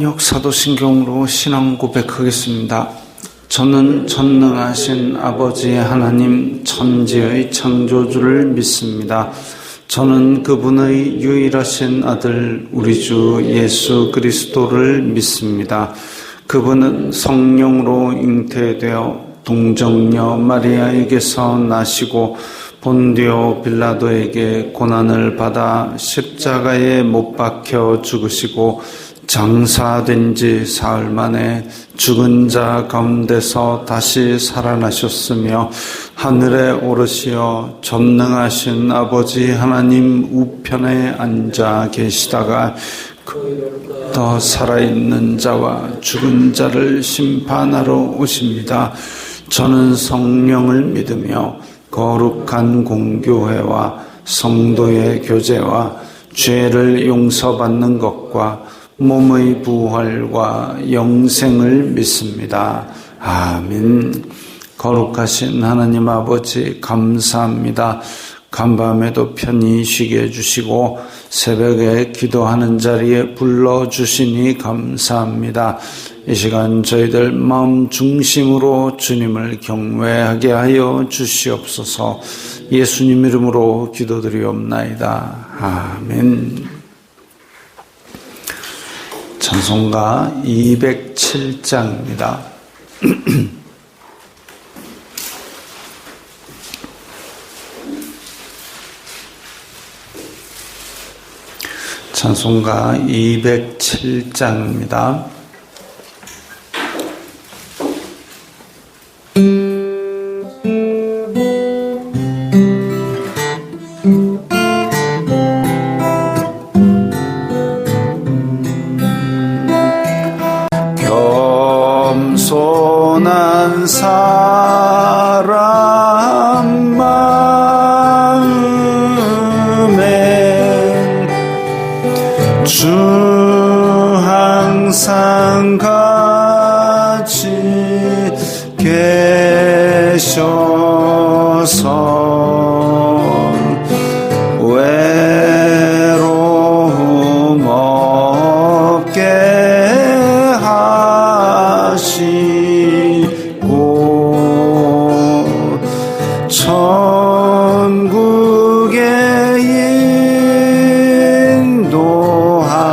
사도신경으로 신앙 고백하겠습니다. 저는 전능하신 아버지 하나님 천지의 창조주를 믿습니다. 저는 그분의 유일하신 아들 우리 주 예수 그리스도를 믿습니다. 그분은 성령으로 잉태되어 동정녀 마리아에게서 나시고 본디오 빌라도에게 고난을 받아 십자가에 못 박혀 죽으시고 장사된 지 사흘 만에 죽은 자 가운데서 다시 살아나셨으며 하늘에 오르시어 전능하신 아버지 하나님 우편에 앉아 계시다가 더 살아있는 자와 죽은 자를 심판하러 오십니다. 저는 성령을 믿으며 거룩한 공교회와 성도의 교제와 죄를 용서받는 것과 몸의 부활과 영생을 믿습니다. 아멘. 거룩하신 하나님 아버지 감사합니다. 간밤에도 편히 쉬게 해주시고 새벽에 기도하는 자리에 불러주시니 감사합니다. 이 시간 저희들 마음 중심으로 주님을 경외하게 하여 주시옵소서. 예수님 이름으로 기도드리옵나이다. 아멘. 찬송가 207장입니다. 찬송가 207장입니다. 겸손한 사람 마음에 주 항상 같이 계셔서 외로움 없게 하시고 천국에 인도하시네.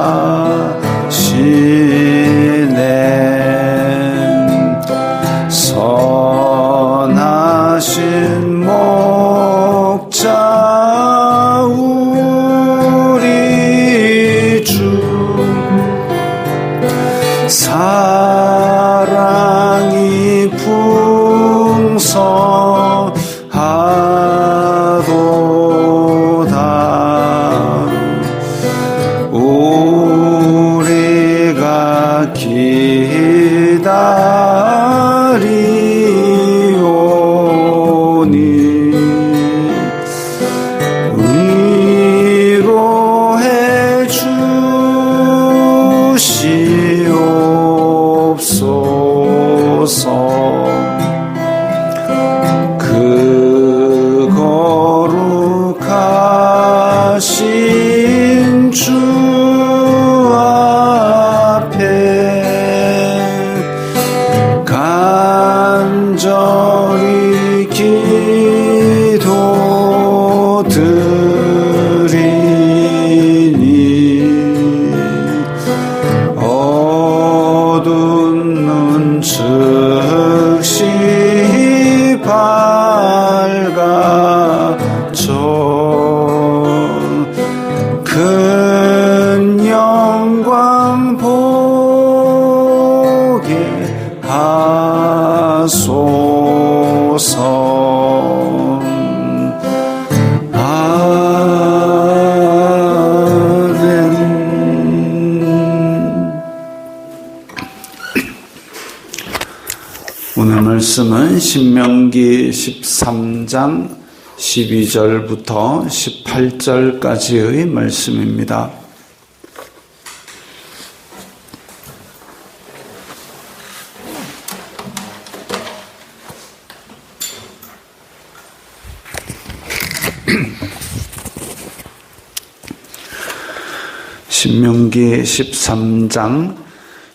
선하신 목자 우리 주 사랑이 풍성하도다. 우리가 기다리오니 위로해 주시옵소서. 그 거룩하신 주 앞에 간절히 기도드리니 어두운 눈 즉시 밝아져 큰 영광 보게 하소서. 아멘. 오늘 말씀은 신명기 13장 12절부터 18절까지의 말씀입니다. 신명기 13장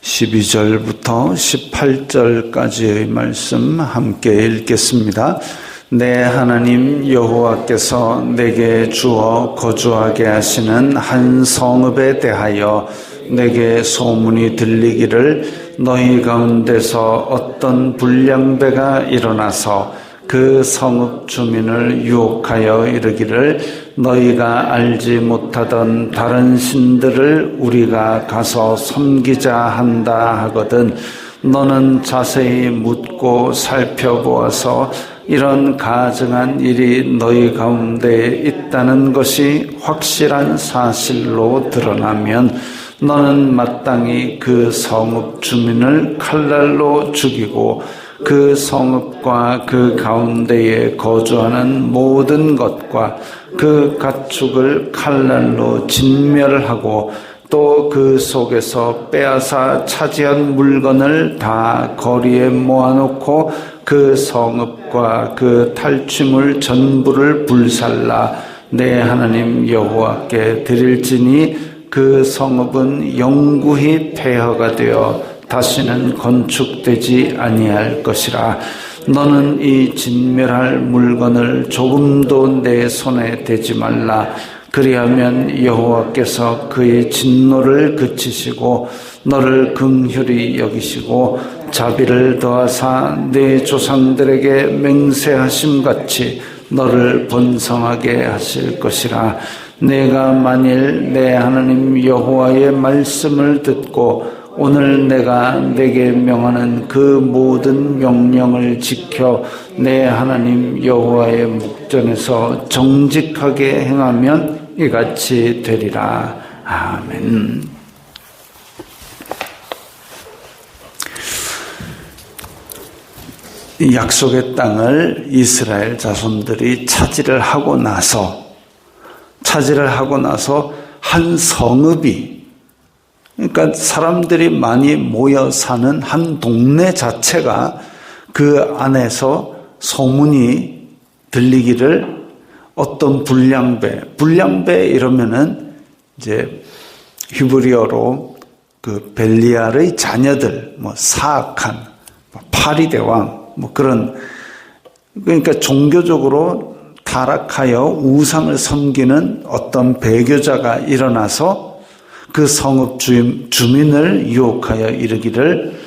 12절부터 18절까지의 말씀 함께 읽겠습니다. 내 하나님 여호와께서 내게 주어 거주하게 하시는 한 성읍에 대하여 내게 소문이 들리기를 너희 가운데서 어떤 불량배가 일어나서 그 성읍 주민을 유혹하여 이르기를 너희가 알지 못하던 다른 신들을 우리가 가서 섬기자 한다 하거든 너는 자세히 묻고 살펴보아서 이런 가증한 일이 너희 가운데 있다는 것이 확실한 사실로 드러나면 너는 마땅히 그 성읍 주민을 칼날로 죽이고 그 성읍과 그 가운데에 거주하는 모든 것과 그 가축을 칼날로 진멸하고 또 그 속에서 빼앗아 차지한 물건을 다 거리에 모아놓고 그 성읍과 그 탈취물 전부를 불살라 내 하나님 여호와께 드릴지니 그 성읍은 영구히 폐허가 되어 다시는 건축되지 아니할 것이라. 너는 이 진멸할 물건을 조금도 내 손에 대지 말라. 그리하면 여호와께서 그의 진노를 그치시고 너를 긍휼히 여기시고 자비를 더하사 내 조상들에게 맹세하심같이 너를 번성하게 하실 것이라. 내가 만일 내 하나님 여호와의 말씀을 듣고 오늘 내가 내게 명하는 그 모든 명령을 지켜 내 하나님 여호와의 목전에서 정직하게 행하면 이같이 되리라. 아멘. 약속의 땅을 이스라엘 자손들이 차지를 하고 나서 한 성읍이, 그러니까 사람들이 많이 모여 사는 한 동네 자체가 그 안에서 소문이 들리기를 어떤 불량배 이러면은 이제 히브리어로 그 벨리알의 자녀들, 사악한, 파리대왕, 그런, 그러니까 종교적으로 타락하여 우상을 섬기는 어떤 배교자가 일어나서 그 성읍 주민을 유혹하여 이르기를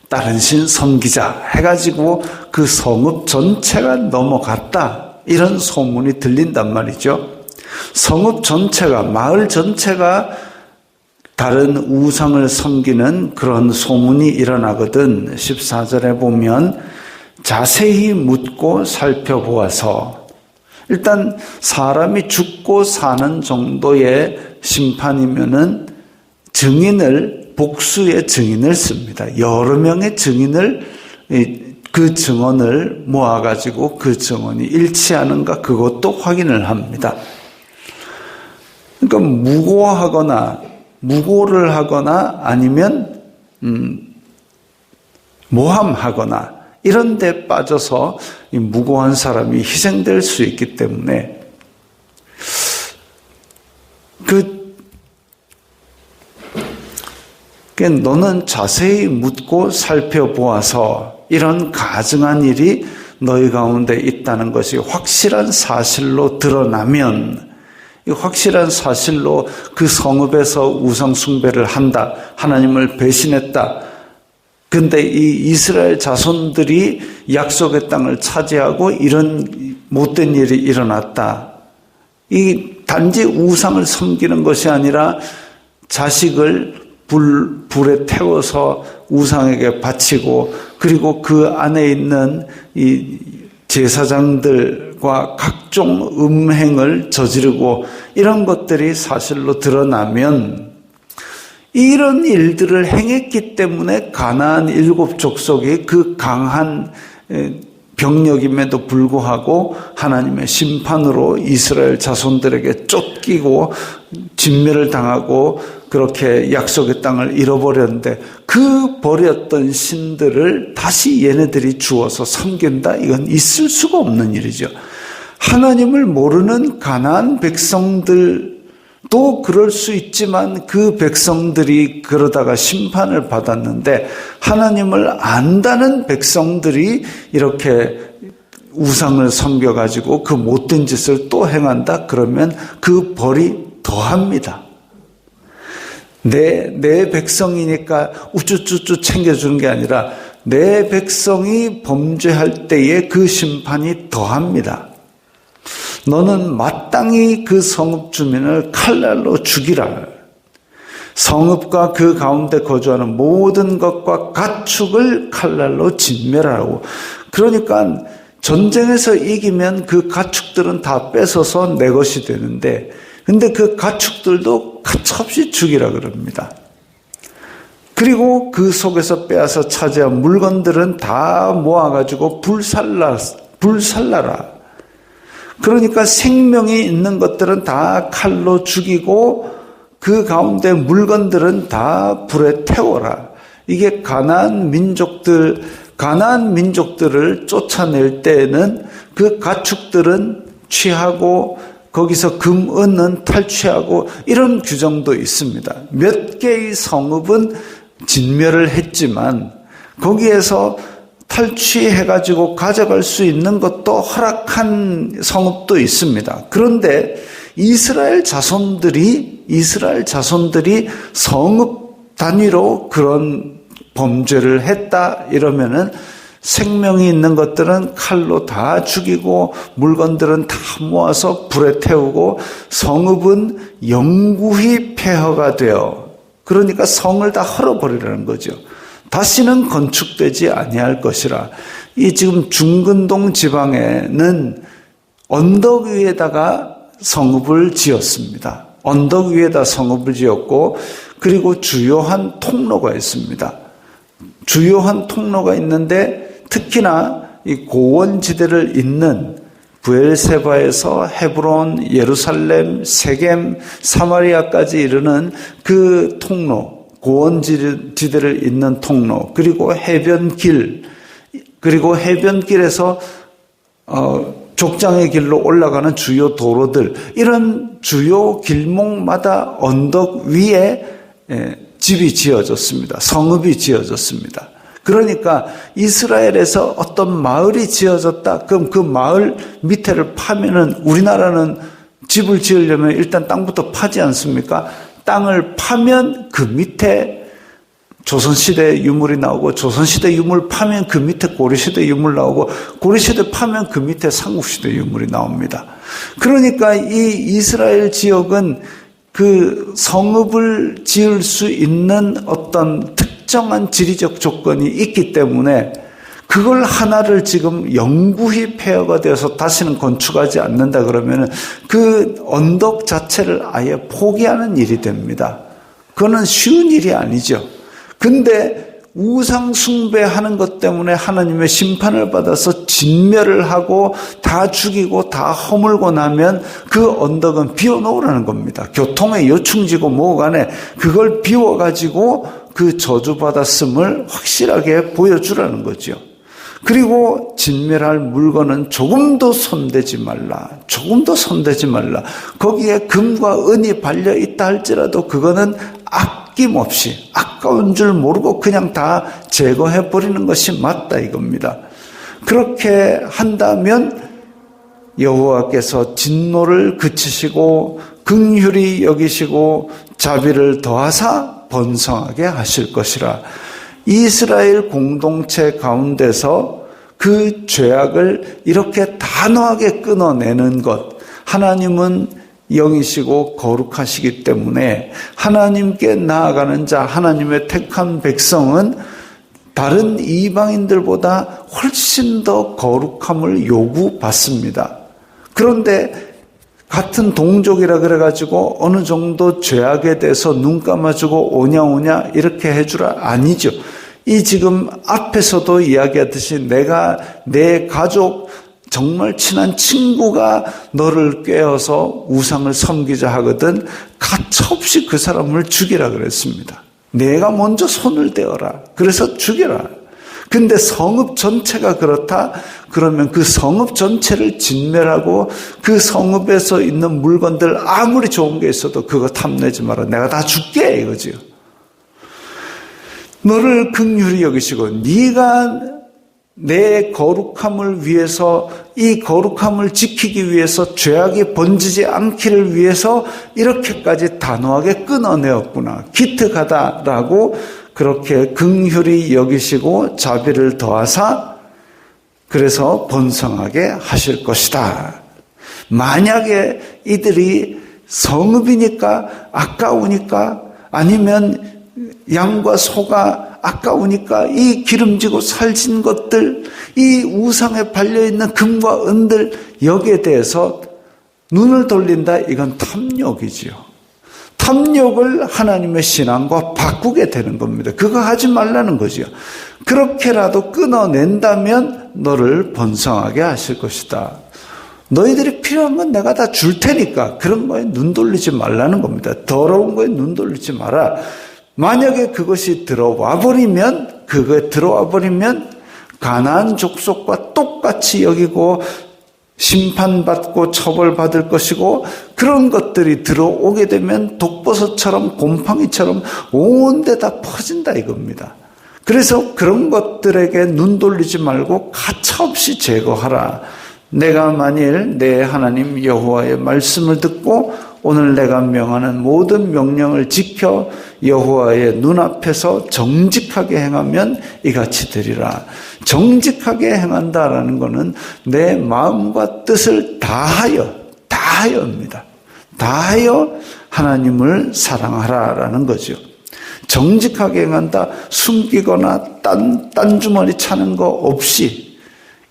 다른 신 섬기자 해가지고 그 성읍 전체가 넘어갔다. 이런 소문이 들린단 말이죠. 성읍 전체가, 마을 전체가 다른 우상을 섬기는 그런 소문이 일어나거든. 14절에 보면 자세히 묻고 살펴보아서, 일단 사람이 죽고 사는 정도의 심판이면은 복수의 증인을 씁니다. 여러 명의 증인을, 그 증언을 모아가지고 그 증언이 일치하는가 그것도 확인을 합니다. 그러니까 무고를 하거나 아니면 모함하거나 이런 데 빠져서 이 무고한 사람이 희생될 수 있기 때문에 너는 자세히 묻고 살펴보아서 이런 가증한 일이 너희 가운데 있다는 것이 확실한 사실로 드러나면, 이 확실한 사실로 그 성읍에서 우상 숭배를 한다, 하나님을 배신했다. 근데 이 이스라엘 자손들이 약속의 땅을 차지하고 이런 못된 일이 일어났다. 이 단지 우상을 섬기는 것이 아니라 자식을 불에 태워서 우상에게 바치고, 그리고 그 안에 있는 이 제사장들과 각종 음행을 저지르고 이런 것들이 사실로 드러나면, 이런 일들을 행했기 때문에 가나안 7 족속이 그 강한 병력임에도 불구하고 하나님의 심판으로 이스라엘 자손들에게 쫓기고 진멸을 당하고 그렇게 약속의 땅을 잃어버렸는데, 그 버렸던 신들을 다시 얘네들이 주어서 섬긴다? 이건 있을 수가 없는 일이죠. 하나님을 모르는 가나안 백성들 또 그럴 수 있지만 그 백성들이 그러다가 심판을 받았는데 하나님을 안다는 백성들이 이렇게 우상을 섬겨가지고 그 못된 짓을 또 행한다? 그러면 그 벌이 더합니다. 내 백성이니까 우쭈쭈쭈 챙겨주는 게 아니라 내 백성이 범죄할 때에 그 심판이 더합니다. 너는 마땅히 그 성읍 주민을 칼날로 죽이라. 성읍과 그 가운데 거주하는 모든 것과 가축을 칼날로 진멸하라고. 그러니까 전쟁에서 이기면 그 가축들은 다 뺏어서 내 것이 되는데, 근데 그 가축들도 가차없이 죽이라 그럽니다. 그리고 그 속에서 빼앗아 차지한 물건들은 다 모아가지고 불살라라. 그러니까 생명이 있는 것들은 다 칼로 죽이고 그 가운데 물건들은 다 불에 태워라. 이게 가나안 민족들을 쫓아낼 때에는 그 가축들은 취하고 거기서 금, 은은 탈취하고 이런 규정도 있습니다. 몇 개의 성읍은 진멸을 했지만 거기에서 탈취해가지고 가져갈 수 있는 것도 허락한 성읍도 있습니다. 그런데 이스라엘 자손들이 성읍 단위로 그런 범죄를 했다 이러면은 생명이 있는 것들은 칼로 다 죽이고 물건들은 다 모아서 불에 태우고 성읍은 영구히 폐허가 되어, 그러니까 성을 다 헐어버리라는 거죠. 다시는 건축되지 아니할 것이라. 이 지금 중근동 지방에는 언덕 위에다가 성읍을 지었습니다. 언덕 위에다 성읍을 지었고, 그리고 주요한 통로가 있습니다. 주요한 통로가 있는데 특히나 이 고원지대를 잇는 브엘세바에서 헤브론, 예루살렘, 세겜, 사마리아까지 이르는 그 통로, 고원지대를 잇는 통로, 그리고 해변길에서 족장의 길로 올라가는 주요 도로들, 이런 주요 길목마다 언덕 위에 집이 지어졌습니다. 성읍이 지어졌습니다. 그러니까 이스라엘에서 어떤 마을이 지어졌다. 그럼 그 마을 밑에를 파면은, 우리나라는 집을 지으려면 일단 땅부터 파지 않습니까? 땅을 파면 그 밑에 조선시대 유물이 나오고, 조선시대 유물 파면 그 밑에 고려시대 유물 나오고, 고려시대 파면 그 밑에 삼국시대 유물이 나옵니다. 그러니까 이 이스라엘 지역은 그 성읍을 지을 수 있는 어떤 특정한 지리적 조건이 있기 때문에 그걸 하나를 지금 영구히 폐허가 되어서 다시는 건축하지 않는다 그러면 그 언덕 자체를 아예 포기하는 일이 됩니다. 그거는 쉬운 일이 아니죠. 근데 우상 숭배하는 것 때문에 하나님의 심판을 받아서 진멸을 하고 다 죽이고 다 허물고 나면 그 언덕은 비워놓으라는 겁니다. 교통의 요충지고 뭐고 간에 그걸 비워가지고 그 저주받았음을 확실하게 보여주라는 거죠. 그리고 진멸할 물건은 조금도 손대지 말라. 조금도 손대지 말라. 거기에 금과 은이 발려 있다 할지라도 그거는 아낌없이, 아까운 줄 모르고 그냥 다 제거해버리는 것이 맞다 이겁니다. 그렇게 한다면 여호와께서 진노를 그치시고 긍휼히 여기시고 자비를 더하사 번성하게 하실 것이라. 이스라엘 공동체 가운데서 그 죄악을 이렇게 단호하게 끊어내는 것, 하나님은 영이시고 거룩하시기 때문에 하나님께 나아가는 자, 하나님의 택한 백성은 다른 이방인들보다 훨씬 더 거룩함을 요구받습니다. 그런데 같은 동족이라 그래가지고 어느 정도 죄악에 대해서 눈 감아주고 오냐 이렇게 해주라? 아니죠. 이 지금 앞에서도 이야기하듯이 내가 내 가족 정말 친한 친구가 너를 꾀어서 우상을 섬기자 하거든 가차없이 그 사람을 죽이라 그랬습니다. 내가 먼저 손을 대어라. 그래서 죽여라. 근데 성읍 전체가 그렇다? 그러면 그 성읍 전체를 진멸하고 그 성읍에서 있는 물건들 아무리 좋은 게 있어도 그거 탐내지 마라. 내가 다 줄게 이거지요. 너를 긍휼히 여기시고 네가 내 거룩함을 위해서 이 거룩함을 지키기 위해서 죄악이 번지지 않기를 위해서 이렇게까지 단호하게 끊어내었구나. 기특하다라고 그렇게 긍휼히 여기시고 자비를 더하사 그래서 번성하게 하실 것이다. 만약에 이들이 성읍이니까 아까우니까 아니면 양과 소가 아까우니까 이 기름지고 살진 것들, 이 우상에 발려있는 금과 은들 여기에 대해서 눈을 돌린다. 이건 탐욕이지요. 탐욕을 하나님의 신앙과 바꾸게 되는 겁니다. 그거 하지 말라는 거지요. 그렇게라도 끊어낸다면 너를 번성하게 하실 것이다. 너희들이 필요한 건 내가 다 줄 테니까 그런 거에 눈 돌리지 말라는 겁니다. 더러운 거에 눈 돌리지 마라. 만약에 그것이 들어와 버리면 가나안 족속과 똑같이 여기고 심판받고 처벌받을 것이고 그런 것들이 들어오게 되면 독버섯처럼 곰팡이처럼 온 데 다 퍼진다 이겁니다. 그래서 그런 것들에게 눈 돌리지 말고 가차없이 제거하라. 내가 만일 내 하나님 여호와의 말씀을 듣고 오늘 내가 명하는 모든 명령을 지켜 여호와의 눈앞에서 정직하게 행하면 이같이 되리라. 정직하게 행한다라는 것은 내 마음과 뜻을 다하여입니다. 다하여 하나님을 사랑하라라는 거죠. 정직하게 행한다. 숨기거나 딴 주머니 차는 거 없이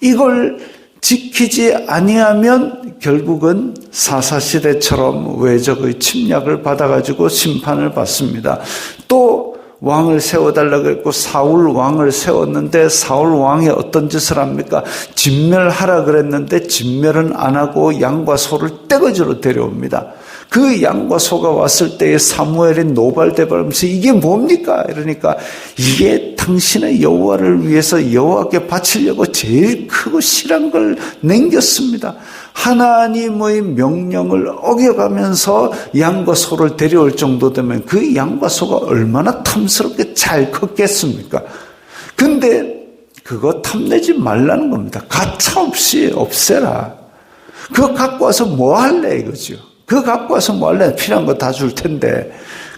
이걸 지키지 아니하면 결국은 사사시대처럼 외적의 침략을 받아가지고 심판을 받습니다. 또 왕을 세워달라고 했고 사울 왕을 세웠는데 사울 왕이 어떤 짓을 합니까? 진멸하라 그랬는데 진멸은 안 하고 양과 소를 떼거지로 데려옵니다. 그 양과 소가 왔을 때에 사무엘이 노발대발하면서 이게 뭡니까? 이러니까 이게 당신의 여호와를 위해서 여호와께 바치려고 제일 크고 실한 걸 남겼습니다. 하나님의 명령을 어겨가면서 양과 소를 데려올 정도 되면 그 양과 소가 얼마나 탐스럽게 잘 컸겠습니까? 근데 그거 탐내지 말라는 겁니다. 가차없이 없애라. 그거 갖고 와서 뭐 할래 이거죠. 그거 갖고 와서 뭐 할래? 필요한 거 다 줄 텐데.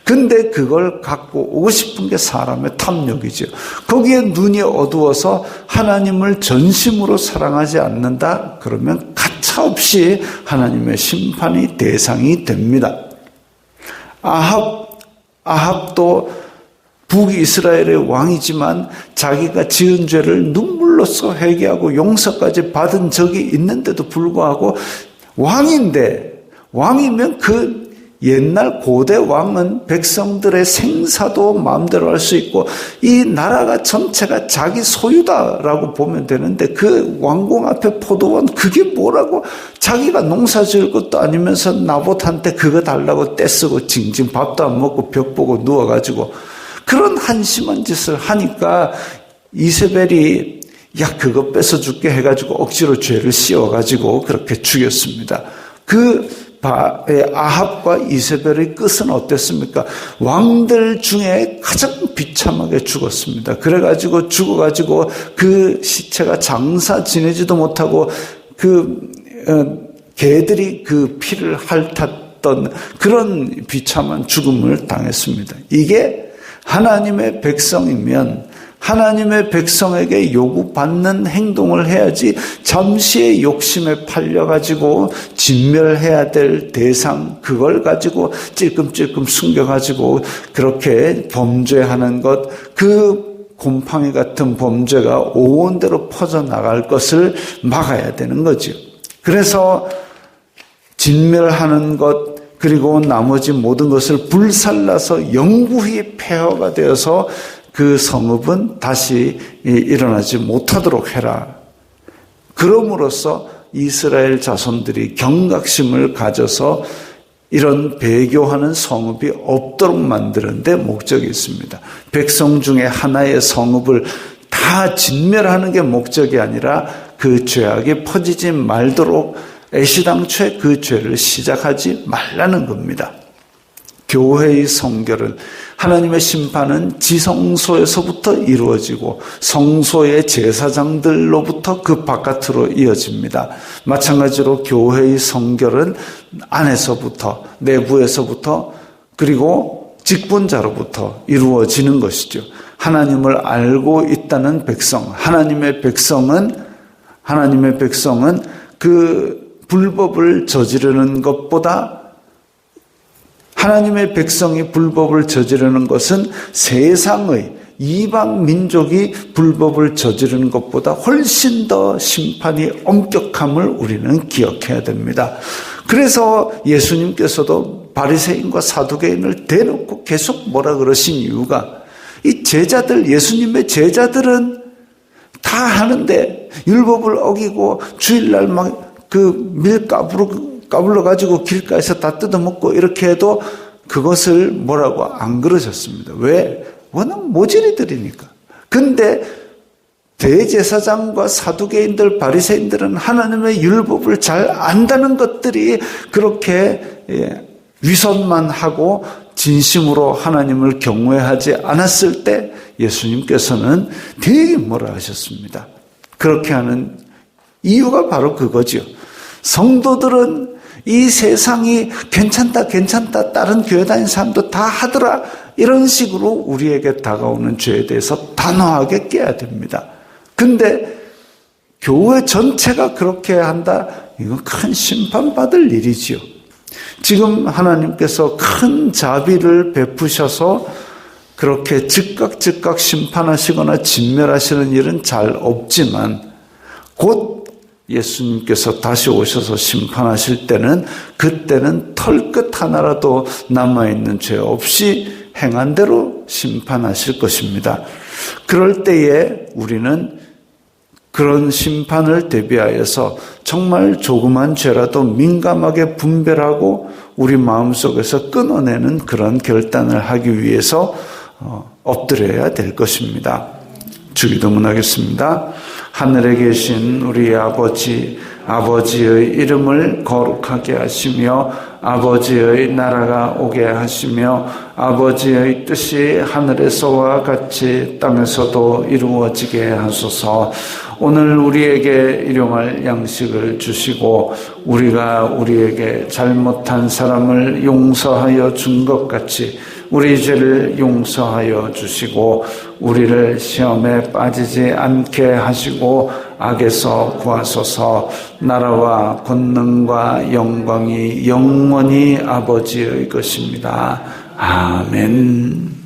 근데 그걸 갖고 오고 싶은 게 사람의 탐욕이죠. 거기에 눈이 어두워서 하나님을 전심으로 사랑하지 않는다? 그러면 가차없이 하나님의 심판이 대상이 됩니다. 아합도 북이스라엘의 왕이지만 자기가 지은 죄를 눈물로써 회개하고 용서까지 받은 적이 있는데도 불구하고 왕이면 그 옛날 고대 왕은 백성들의 생사도 마음대로 할 수 있고 이 나라가 전체가 자기 소유다라고 보면 되는데 그 왕궁 앞에 포도원 그게 뭐라고 자기가 농사 지을 것도 아니면서 나봇한테 그거 달라고 떼쓰고 징징 밥도 안 먹고 벽 보고 누워가지고 그런 한심한 짓을 하니까 이세벨이 야 그거 뺏어줄게 해가지고 억지로 죄를 씌워가지고 그렇게 죽였습니다. 아합과 이세벨의 끝은 어땠습니까? 왕들 중에 가장 비참하게 죽었습니다. 그래가지고 죽어가지고 그 시체가 장사 지내지도 못하고 개들이 그 피를 핥았던 그런 비참한 죽음을 당했습니다. 이게 하나님의 백성이면 하나님의 백성에게 요구받는 행동을 해야지 잠시의 욕심에 팔려가지고 진멸해야 될 대상 그걸 가지고 찔끔찔끔 숨겨가지고 그렇게 범죄하는 것 그 곰팡이 같은 범죄가 온데로 퍼져나갈 것을 막아야 되는 거죠. 그래서 진멸하는 것 그리고 나머지 모든 것을 불살라서 영구히 폐허가 되어서 그 성읍은 다시 일어나지 못하도록 해라. 그럼으로써 이스라엘 자손들이 경각심을 가져서 이런 배교하는 성읍이 없도록 만드는 데 목적이 있습니다. 백성 중에 하나의 성읍을 다 진멸하는 게 목적이 아니라 그 죄악이 퍼지지 말도록 애시당초에 그 죄를 시작하지 말라는 겁니다. 교회의 성결은 하나님의 심판은 지성소에서부터 이루어지고 성소의 제사장들로부터 그 바깥으로 이어집니다. 마찬가지로 교회의 성결은 안에서부터, 내부에서부터, 그리고 직분자로부터 이루어지는 것이죠. 하나님을 알고 있다는 백성, 하나님의 백성은 그 불법을 저지르는 것보다, 하나님의 백성이 불법을 저지르는 것은 세상의 이방 민족이 불법을 저지르는 것보다 훨씬 더 심판이 엄격함을 우리는 기억해야 됩니다. 그래서 예수님께서도 바리새인과 사두개인을 대놓고 계속 뭐라 그러신 이유가, 이 제자들, 예수님의 제자들은 다 하는데 율법을 어기고 주일날 막 그 밀 까불러 가지고 길가에서 다 뜯어먹고 이렇게 해도 그것을 뭐라고 안 그러셨습니다. 왜? 워낙 모질이들이니까. 근데 대제사장과 사두개인들, 바리새인들은 하나님의 율법을 잘 안다는 것들이 그렇게 위선만 하고 진심으로 하나님을 경외하지 않았을 때 예수님께서는 되게 뭐라 하셨습니다. 그렇게 하는 이유가 바로 그거죠. 성도들은 이 세상이 괜찮다 다른 교회 다니는 사람도 다 하더라, 이런 식으로 우리에게 다가오는 죄에 대해서 단호하게 깨야 됩니다. 근데 교회 전체가 그렇게 한다? 이건 큰 심판받을 일이지요. 지금 하나님께서 큰 자비를 베푸셔서 그렇게 즉각 심판하시거나 진멸하시는 일은 잘 없지만, 곧 예수님께서 다시 오셔서 심판하실 때는, 그때는 털끝 하나라도 남아있는 죄 없이 행한 대로 심판하실 것입니다. 그럴 때에 우리는 그런 심판을 대비하여서 정말 조그만 죄라도 민감하게 분별하고 우리 마음속에서 끊어내는 그런 결단을 하기 위해서 엎드려야 될 것입니다. 주기도문하겠습니다. 하늘에 계신 우리 아버지, 아버지의 이름을 거룩하게 하시며 아버지의 나라가 오게 하시며 아버지의 뜻이 하늘에서와 같이 땅에서도 이루어지게 하소서. 오늘 우리에게 일용할 양식을 주시고 우리가 우리에게 잘못한 사람을 용서하여 준 것 같이 우리 죄를 용서하여 주시고 우리를 시험에 빠지지 않게 하시고 악에서 구하소서. 나라와 권능과 영광이 영원히 아버지의 것입니다. 아멘.